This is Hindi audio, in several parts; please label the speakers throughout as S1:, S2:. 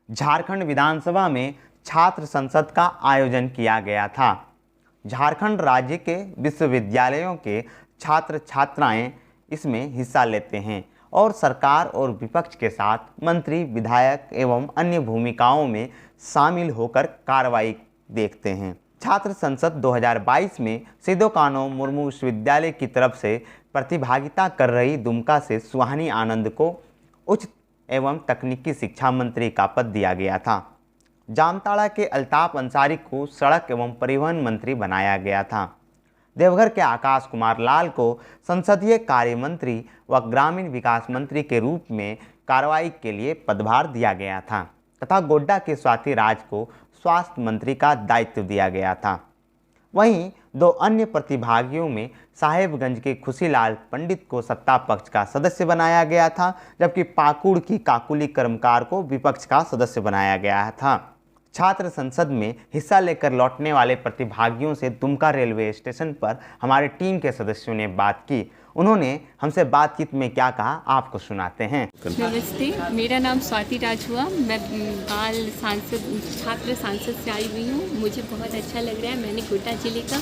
S1: झारखंड विधानसभा में छात्र संसद का आयोजन किया गया था। झारखंड राज्य के विश्वविद्यालयों के छात्र छात्राएं इसमें हिस्सा लेते हैं और सरकार और विपक्ष के साथ मंत्री, विधायक एवं अन्य भूमिकाओं में शामिल होकर कार्रवाई देखते हैं। छात्र संसद 2022 में सिदो कान्हू मुर्मू विश्वविद्यालय की तरफ से प्रतिभागिता कर रही दुमका से सुहानी आनंद को उच्च एवं तकनीकी शिक्षा मंत्री का पद दिया गया था। जामताड़ा के अल्ताफ अंसारी को सड़क एवं परिवहन मंत्री बनाया गया था। देवघर के आकाश कुमार लाल को संसदीय कार्य मंत्री व ग्रामीण विकास मंत्री के रूप में कार्रवाई के लिए पदभार दिया गया था तथा गोड्डा के स्वाति राज को स्वास्थ्य मंत्री का दायित्व दिया गया था। वहीं दो अन्य प्रतिभागियों में साहेबगंज के खुशीलाल पंडित को सत्ता पक्ष का सदस्य बनाया गया था, जबकि पाकुड़ की काकुली कर्मकार को विपक्ष का सदस्य बनाया गया था। छात्र संसद में हिस्सा लेकर लौटने वाले प्रतिभागियों से दुमका रेलवे स्टेशन पर हमारे टीम के सदस्यों ने बात की। उन्होंने हमसे बातचीत में क्या कहा, आपको सुनाते हैं।
S2: नमस्ते, मेरा नाम स्वाति राज हुआ। मैं छात्र सांसद से आई हुई हूँ। मुझे बहुत अच्छा लग रहा है। मैंने गोड्डा जिले का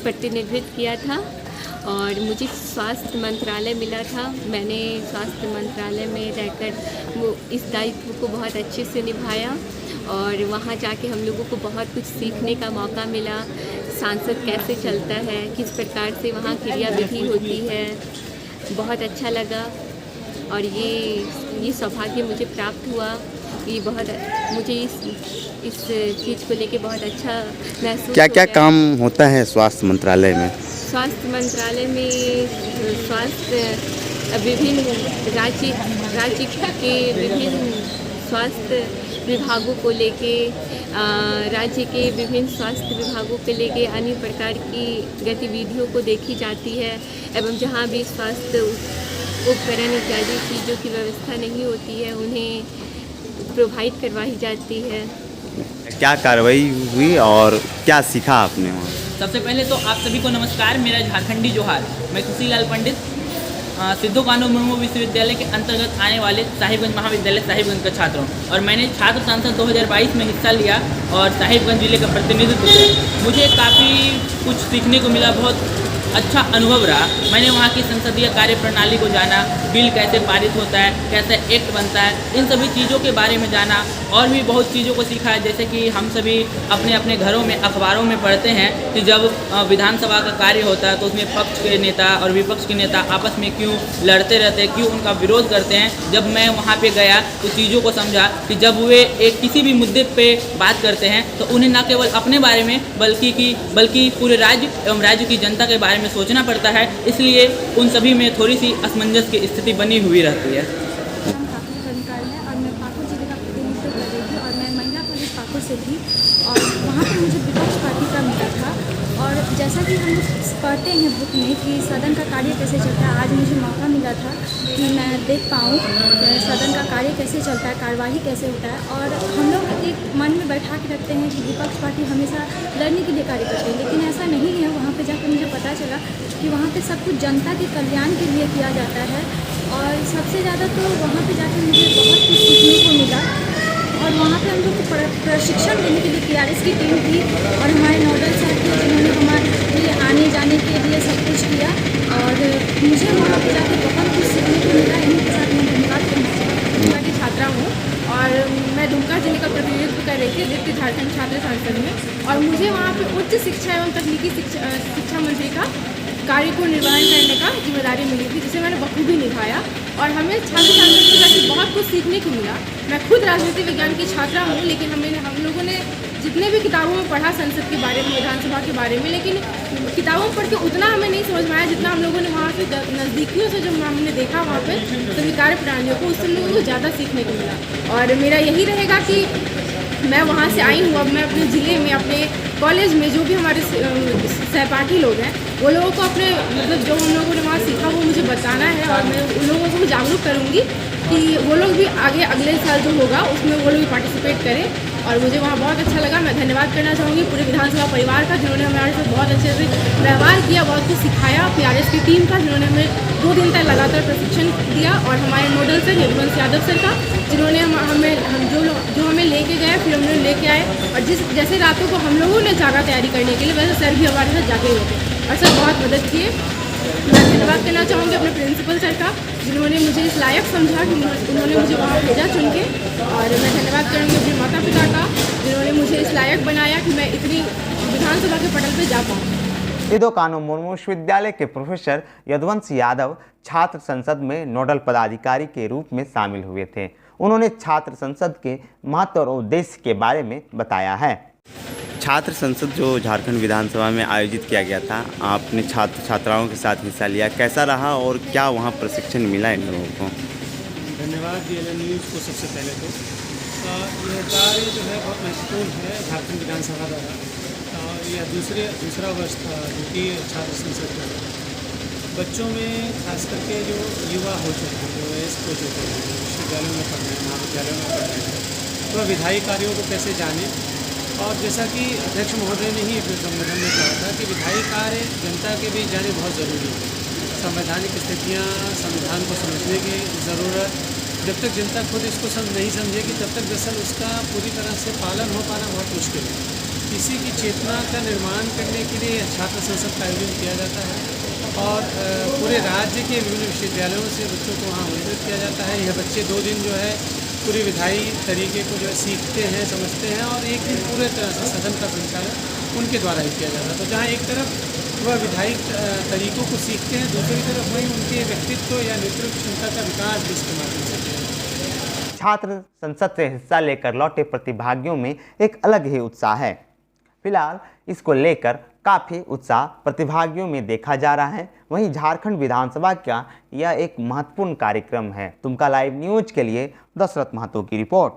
S2: प्रतिनिधित्व किया था और मुझे स्वास्थ्य मंत्रालय मिला था। मैंने स्वास्थ्य मंत्रालय में रहकर वो इस दायित्व को बहुत अच्छे से निभाया और वहाँ जाके हम लोगों को बहुत कुछ सीखने का मौका मिला। सांसद कैसे चलता है, किस प्रकार से वहाँ क्रियाविधि होती है, बहुत अच्छा लगा और ये सौभाग्य मुझे प्राप्त हुआ। ये बहुत मुझे इस चीज़ को लेके बहुत अच्छा महसूस।
S3: क्या क्या काम होता है स्वास्थ्य मंत्रालय में?
S2: स्वास्थ्य मंत्रालय में स्वास्थ्य विभिन्न राज्य के विभिन्न स्वास्थ्य विभागों को लेके राज्य के विभिन्न स्वास्थ्य विभागों को लेके अन्य प्रकार की गतिविधियों को देखी जाती है एवं जहाँ भी स्वास्थ्य उपकरण इत्यादि चीज़ों की व्यवस्था नहीं होती है उन्हें प्रोवाइड करवाई जाती है।
S3: क्या कार्रवाई हुई और क्या सीखा आपने वहाँ?
S4: सबसे पहले तो आप सभी को नमस्कार। मेरा झारखंडी जोहार। मैं खुशीलाल पंडित सिदो कान्हू मुर्मू विश्वविद्यालय के अंतर्गत आने वाले साहिबगंज महाविद्यालय साहिबगंज का छात्र हूँ और मैंने छात्र संसद 2022 में हिस्सा लिया और साहिबगंज जिले का प्रतिनिधित्व किया। मुझे काफ़ी कुछ सीखने को मिला, बहुत अच्छा अनुभव रहा। मैंने वहाँ की संसदीय कार्य प्रणाली को जाना, बिल कैसे पारित होता है, कैसे एक्ट बनता है, इन सभी चीज़ों के बारे में जाना और भी बहुत चीज़ों को सीखा है। जैसे कि हम सभी अपने अपने घरों में अखबारों में पढ़ते हैं कि जब विधानसभा का कार्य होता है तो उसमें पक्ष के नेता और विपक्ष के नेता आपस में क्यों लड़ते रहते हैं, क्यों उनका विरोध करते हैं। जब मैं वहाँ पे गया तो चीज़ों को समझा कि जब वे एक किसी भी मुद्दे पे बात करते हैं तो उन्हें न केवल अपने बारे में बल्कि पूरे राज्य एवं राज्य की जनता के बारे में सोचना पड़ता है। इसलिए उन सभी में थोड़ी सी असमंजस की स्थिति बनी हुई रहती है।
S5: और मैं पाकुड़ जिले का प्रतिनिधित्व कर रही थी और मैं महिला पुलिस पाकुड़ से थी और वहाँ पर मुझे विपक्ष पार्टी का मिला था। और जैसा कि हम लोग पढ़ते हैं बुक में कि सदन का कार्य कैसे चलता है, आज मुझे मौका मिला था कि मैं देख पाऊँ सदन का कार्य कैसे चलता है, कार्यवाही कैसे होता है। और हम लोग एक मन में बैठा के रखते हैं कि विपक्ष पार्टी हमेशा लड़ने के लिए कार्य करते हैं, लेकिन ऐसा नहीं है। वहाँ पर जाकर मुझे पता चला कि वहाँ पे सब कुछ जनता के कल्याण के लिए किया जाता है और सबसे ज़्यादा तो वहाँ पे जाकर मुझे बहुत कुछ सीखने को मिला। और वहाँ पे हम लोग को प्रशिक्षण देने के लिए PRS की टीम थी और हमारे नोडल सर थे जिन्होंने हमारे लिए आने जाने के लिए सब कुछ किया और मुझे वहाँ पे जाकर बहुत कुछ सीखने को मिला। इन्हीं के साथ मैं धन्यवाद करना चाहती हूँ।
S6: की छात्रा हूँ और मैं दुमका जिले का प्रतिनिधित्व कर रही थी जबकि झारखंड छात्र संसद में, और मुझे वहाँ पे उच्च शिक्षा एवं तकनीकी शिक्षा मंत्री का कार्य को निर्वहन करने का जिम्मेदारी मिली थी, जिसे मैंने बखूबी निभाया और हमें छात्र संसद से जाकर बहुत कुछ सीखने को मिला। मैं खुद राजनीति विज्ञान की छात्रा हूँ, लेकिन हम लोगों ने जितने भी किताबों में पढ़ा संसद के बारे में, विधानसभा के बारे में, लेकिन किताबों में पढ़ के उतना हमें नहीं समझ में आया जितना हम लोगों ने वहाँ पे नज़दीकियों से जब हमने देखा वहाँ पे सभी कार्य प्रणालियों को, उससे हम लोगों को ज़्यादा सीखने को मिला। और मेरा यही रहेगा कि मैं वहाँ से आई हूँ, अब मैं अपने ज़िले में, अपने कॉलेज में जो भी हमारे सहपाठी लोग हैं वो लोगों को अपने मतलब जो हम लोगों ने वहाँ सीखा वो मुझे बताना है और मैं उन लोगों को जागरूक करूँगी कि वो लोग भी आगे अगले साल जो होगा उसमें वो लोग भी पार्टिसिपेट करें। और मुझे वहाँ बहुत अच्छा लगा। मैं धन्यवाद करना चाहूँगी पूरे विधानसभा परिवार का जिन्होंने हमारे साथ बहुत अच्छे से व्यवहार किया, बहुत कुछ सिखाया। PRS की टीम का जिन्होंने हमें 2 दिन तक लगातार प्रशिक्षण दिया और हमारे नोडल सर यदुवंश यादव सर का जिन्होंने हमें जो हमें लेके गए, फिर हम लोग लेके आए, और जैसे रातों को हम लोगों ने जागा तैयारी करने के लिए, वैसे सर भी हमारे साथ जागे हुए थे और सर बहुत मदद किए। मैं धन्यवाद करना चाहूँगी अपने प्रिंसिपल सर का, जिन्होंने मुझे इस लायक समझा कि उन्होंने मुझे वहाँ भेजा चुन के, और मैं धन्यवाद करूँगी अपने माता पिता का, जिन्होंने मुझे इस लायक बनाया कि मैं इतनी विधानसभा के पटल पर जा पाऊँ।
S1: सिद्धू कान्हू मुर्मू विश्वविद्यालय के प्रोफेसर यदुवंश यादव छात्र संसद में नोडल पदाधिकारी के रूप में शामिल हुए थे। उन्होंने छात्र संसद के महत्व और उद्देश्य के बारे में बताया है।
S3: छात्र संसद जो झारखंड विधानसभा में आयोजित किया गया था, आपने छात्र छात्राओं के साथ हिस्सा लिया, कैसा रहा और क्या वहाँ प्रशिक्षण मिला इन लोगों को?
S7: धन्यवाद DLN न्यूज़ को सबसे पहले तो। यह कार्य जो है बहुत महत्वपूर्ण है झारखंड विधानसभा द्वारा। यह दूसरा वर्ष था जो कि छात्र संसद का बच्चों में खास करके जो युवा हो चुके हैं, जो वयस्क हो चुके हैं, विश्वविद्यालयों में पढ़ रहे हैं, महाविद्यालयों में पढ़ रहे हैं, तो विधायी कार्यों को कैसे जाने। और जैसा कि अध्यक्ष महोदय ने ही अपने संबोधन में कहा था कि विधायी कार्य जनता के बीच जाने बहुत ज़रूरी है। संवैधानिक स्थितियाँ, संविधान को समझने की ज़रूरत, जब तक जनता खुद इसको नहीं समझेगी तब तक दरअसल उसका पूरी तरह से पालन हो पाना बहुत मुश्किल है। इसी की चेतना का निर्माण करने के लिए छात्र संसद का आयोजन किया जाता है और पूरे राज्य के विभिन्न विश्वविद्यालयों से बच्चों को वहाँ आमंत्रित किया जाता है। यह बच्चे 2 दिन जो है पूरे विधायी तरीके को जो है सीखते हैं, समझते हैं, और एक दिन पूरे तरह से सदन का संचालन उनके द्वारा ही किया जाता है। तो जहाँ एक तरफ वह विधायी तरीकों को सीखते हैं, दूसरी तरफ वहीं उनके व्यक्तित्व या नेतृत्व क्षमता का विकास भी इसके माध्यम से किया जाता है।
S1: छात्र संसद से हिस्सा लेकर लौटे प्रतिभागियों में एक अलग ही उत्साह है। फिलहाल इसको लेकर काफ़ी उत्साह प्रतिभागियों में देखा जा रहा है। वहीं झारखंड विधानसभा का यह एक महत्वपूर्ण कार्यक्रम है। तुमका लाइव न्यूज के लिए दशरथ महतो की रिपोर्ट।